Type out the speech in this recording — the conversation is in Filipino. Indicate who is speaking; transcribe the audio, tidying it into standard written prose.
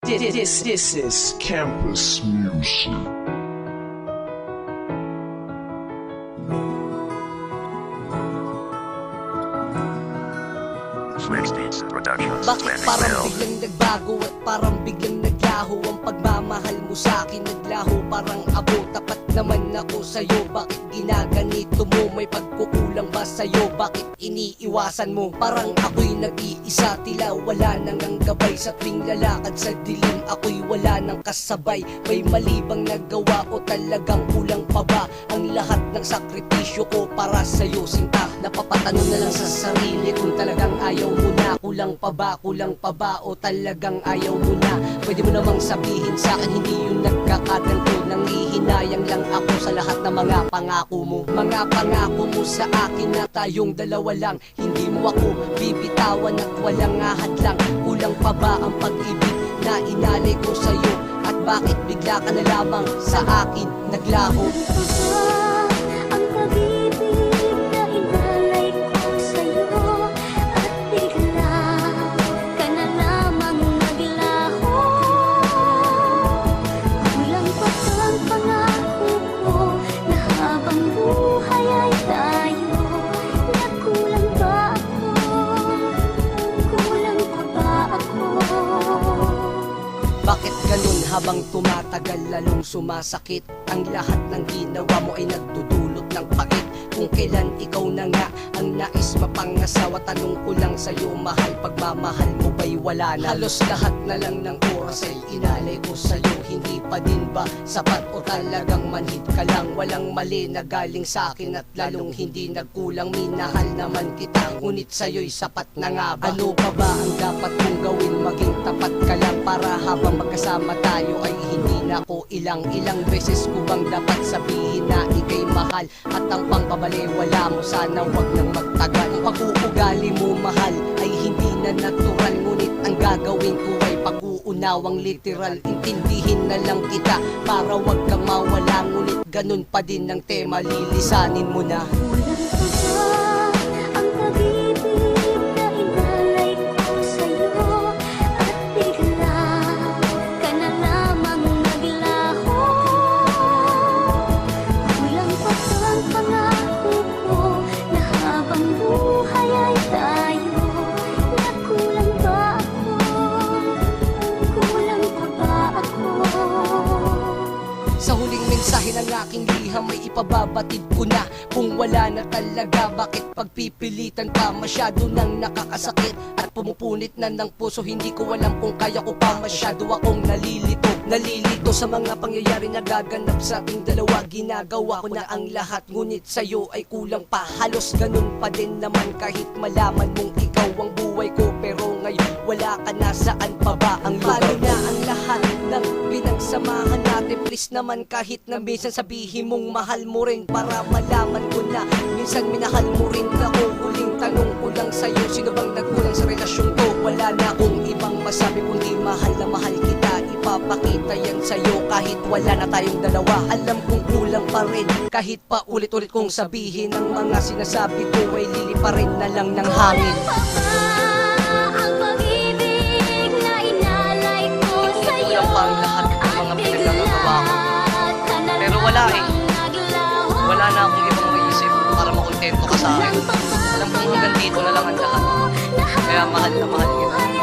Speaker 1: This is campus music.
Speaker 2: Bakit parang biglang nagbago at parang biglang naglaho ang pagmamahal mo sa'kin? Naglaho parang abo, tapat naman ako sa'yo. Bakit ginaganito mo? May pagkukulang ba sa'yo? Bakit iniiwasan mo? Parang ako'y nag-iisa, tila wala nang ang gabay. Sa tuwing lalakad sa dilim, ako'y wala nang kasabay. May mali bang nagawa o talagang kulang pa ba ang lahat ng sakripisyo ko para sa'yo, sinta? Napapatanong na lang sa sarili kung talagang ayaw mo na. Kulang pa ba o talagang ayaw mo na? Pwede mo namang sabihin sa'kin, hindi yun nagkakaganto. Nangihinayang lang ako sa lahat ng mga pangako mo. Mga pangako mo sa akin na tayong dalawa lang. Hindi mo ako bibitawan at walang ahadlang. Kulang pa ba ang pag-ibig na inalay ko sa'yo? At bakit bigla ka na lamang sa akin naglaho?
Speaker 3: Ang pag-ibig na inalay ko sa'yo at bigla ka na lamang naglaho. Kulang pa ang pangako ko na habang buhay ay tayo. Nakulang ba ako? Kulang pa ba ako?
Speaker 2: Bakit ganun habang tumatagal lalong sumasakit? Ang lahat ng ginawa mo ay nagdudulot ng pait. Kung kailan ikaw na nga ang nais mapangasawa, tanong ko lang sa'yo, mahal, pagmamahal mo ba'y wala na? Halos lahat na lang ng oras ay inalay ko sa'yo. Hindi pa din ba sapat o talagang manhid ka lang? Walang mali na galing sa'kin at lalong hindi nagkulang. Minahal naman kita, ngunit sa'yo'y sapat na nga ba? Ano pa ba ang dapat kong gawin? Maging tapat ka lang para habang magkasama tayo ay hindi na ako ilang beses ko bang dapat sabihin na ika'y mahal? At ang pangbabalewala mo sana wag nang magtagal. Ang pag-uugali mo mahal ay hindi na natural, ngunit ang gagawin ko ay pag-uunawang literal. Intindihin na lang kita para wag kang mawala, ngunit ganun pa din ang tema, lilisanin mo na.
Speaker 3: Ang pag-ibig na inalay ko sa'yo at bigla ka na lamang naglaho. Kulang pa ang pangako ko na habang buhay ay tayo. Nakulang ba ako? Kulang pa ba ako?
Speaker 2: Sa huling mensahe ng aking liham may ipababatid ko na. Kung wala na talaga, bakit pagpipilitan pa? Masyado nang nakakasakit at pumupunit na ng puso. Hindi ko alam kung kaya ko pa. Masyado akong nalilito sa mga pangyayari na gaganap sa ating dalawa. Ginagawa ko na ang lahat, ngunit sa'yo ay kulang pa. Halos ganun pa din naman kahit malaman mong ikaw ang buhay ko. Pero ngayon wala ka na, saan pa ba ang lugar? Paano na ang lahat ng pinagsamahan natin? Please naman kahit na minsan sabihin mong mahal mo rin, para malaman ko na minsan minahal mo rin ako. Huling tanong ko lang sa'yo, sino bang nagkulang sa relasyon ko? Wala na akong ibang masabi kundi mahal na mahal kita. Ipapakita yan sa'yo kahit wala na tayong dalawa. Alam kong kulang pa rin kahit pa ulit-ulit kong sabihin. Ang mga sinasabi ko ay liliparin na lang ng hangin.
Speaker 3: Ang pag-ibig na inalay ko sa'yo
Speaker 2: Kulang pa ang lahat ng mga pinagkakagawa ko. Pero wala eh. Wala na akong ibang maisip para makontento ka sa akin. Alam kong hanggang dito na lang ang lahat. Kaya mahal na mahal kita.